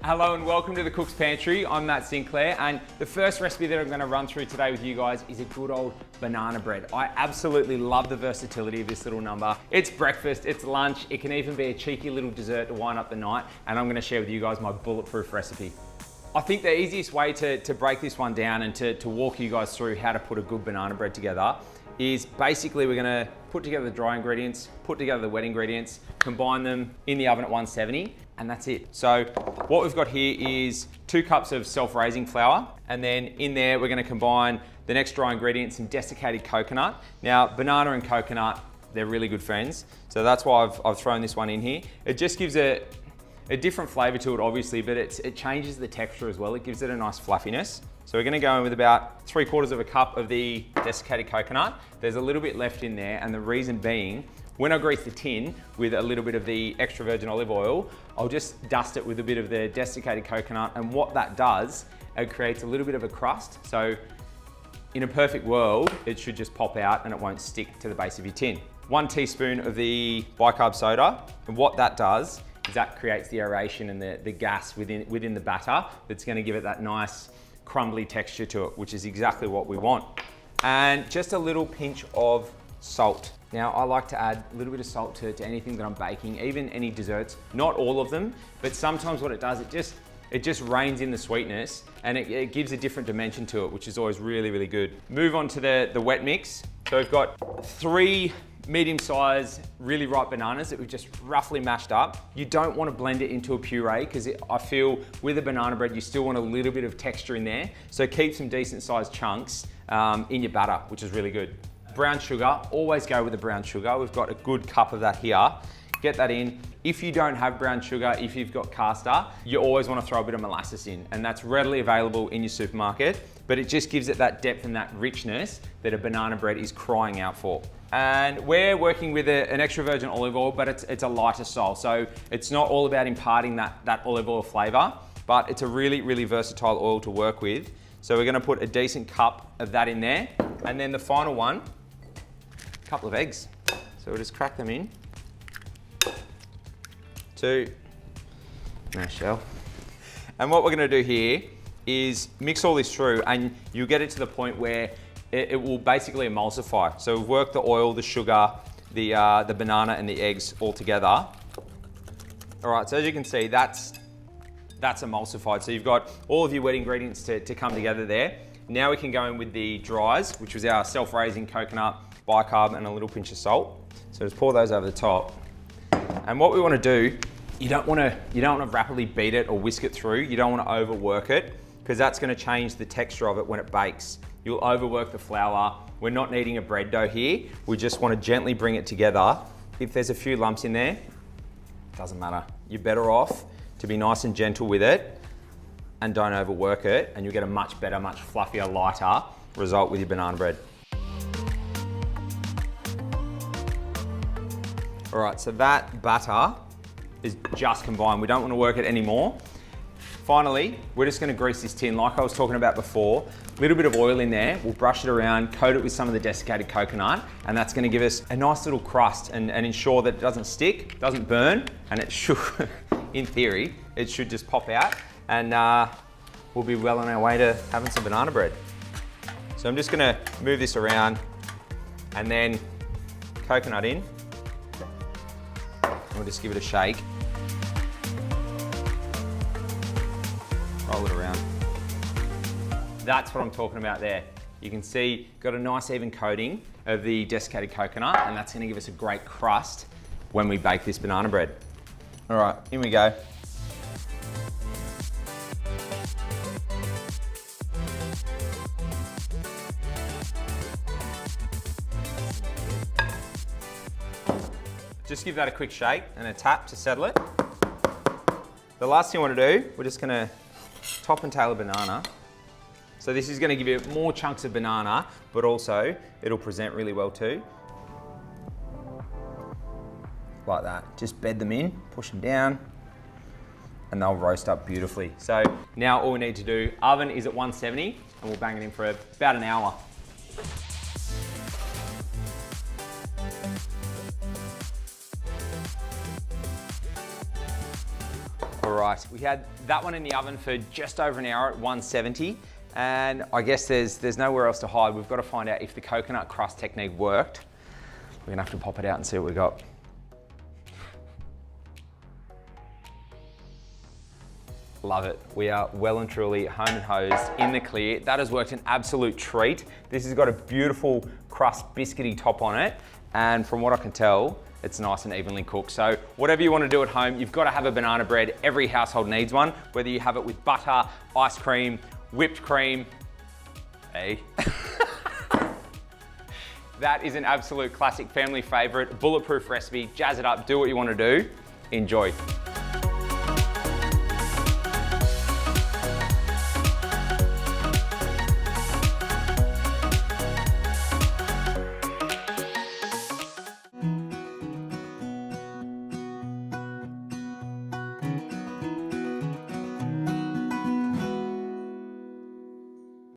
Hello and welcome to the Cook's Pantry. I'm Matt Sinclair, and the first recipe that I'm going to run through today with you guys is a good old banana bread. I absolutely love the versatility of this little number. It's breakfast, it's lunch, it can even be a cheeky little dessert to wind up the night, and I'm going to share with you guys my bulletproof recipe. I think the easiest way to break this one down and to walk you guys through how to put a good banana bread together is basically we're going to put together the dry ingredients, put together the wet ingredients, combine them in the oven at 170, and that's it. So what we've got here is 2 cups of self-raising flour, and then in there we're going to combine the next dry ingredient, some desiccated coconut. Now banana and coconut, they're really good friends, so that's why I've thrown this one in here. It just gives a different flavor to it obviously, but it changes the texture as well. It gives it a nice fluffiness. So we're going to go in with about 3/4 of a cup of the desiccated coconut. There's a little bit left in there, and the reason being, when I grease the tin with a little bit of the extra virgin olive oil, I'll just dust it with a bit of the desiccated coconut, and what that does, it creates a little bit of a crust. So in a perfect world, it should just pop out and it won't stick to the base of your tin. 1 teaspoon of the bicarb soda, and what that does is that creates the aeration and the gas within the batter that's going to give it that nice crumbly texture to it, which is exactly what we want. And just a little pinch of salt. Now I like to add a little bit of salt to anything that I'm baking, even any desserts, not all of them, but sometimes what it does, it just reins in the sweetness, and it gives a different dimension to it, which is always really, really good. Move on to the wet mix. So we've got 3 medium-sized, really ripe bananas that we've just roughly mashed up. You don't want to blend it into a puree because I feel with a banana bread, you still want a little bit of texture in there. So keep some decent sized chunks in your batter, which is really good. Brown sugar, always go with the brown sugar. We've got a good cup of that here. Get that in. If you don't have brown sugar, if you've got caster, you always want to throw a bit of molasses in, and that's readily available in your supermarket, but it just gives it that depth and that richness that a banana bread is crying out for. And we're working with an extra virgin olive oil, but it's a lighter style. So it's not all about imparting that olive oil flavor, but it's a really, really versatile oil to work with. So we're gonna put a decent cup of that in there. And then the final one, a couple of eggs. So we'll just crack them in. 2, no shell. And what we're gonna do here is mix all this through, and you'll get it to the point where it will basically emulsify. So we've worked the oil, the sugar, the banana and the eggs all together. All right, so as you can see, that's emulsified. So you've got all of your wet ingredients to come together there. Now we can go in with the dries, which was our self-raising coconut, bicarb and a little pinch of salt. So just pour those over the top. And what we want to do, you don't want to rapidly beat it or whisk it through. You don't want to overwork it, because that's going to change the texture of it when it bakes. You'll overwork the flour. We're not needing a bread dough here. We just want to gently bring it together. If there's a few lumps in there, doesn't matter. You're better off to be nice and gentle with it and don't overwork it, and you'll get a much better, much fluffier, lighter result with your banana bread. All right, so that batter is just combined. We don't want to work it anymore. Finally, we're just going to grease this tin like I was talking about before. A little bit of oil in there. We'll brush it around, coat it with some of the desiccated coconut, and that's going to give us a nice little crust and ensure that it doesn't stick, doesn't burn, and it should, in theory, it should just pop out, and we'll be well on our way to having some banana bread. So I'm just going to move this around and then coconut in. We'll just give it a shake. Roll it around. That's what I'm talking about there. You can see, got a nice even coating of the desiccated coconut, and that's gonna give us a great crust when we bake this banana bread. All right, in we go. Just give that a quick shake and a tap to settle it. The last thing I want to do, we're just going to top and tail a banana. So this is going to give you more chunks of banana, but also it'll present really well too. Like that. Just bed them in, push them down, and they'll roast up beautifully. So now all we need to do, oven is at 170, and we'll bang it in for about an hour. All All right, we had that one in the oven for just over an hour at 170. And I guess there's nowhere else to hide. We've got to find out if the coconut crust technique worked. We're gonna have to pop it out and see what we got. Love it. We are well and truly home and hosed in the clear. That has worked an absolute treat. This has got a beautiful crust biscuity top on it. And from what I can tell, it's nice and evenly cooked. So whatever you want to do at home, you've got to have a banana bread. Every household needs one, whether you have it with butter, ice cream, whipped cream. Hey. That is an absolute classic family favorite, bulletproof recipe. Jazz it up, do what you want to do. Enjoy.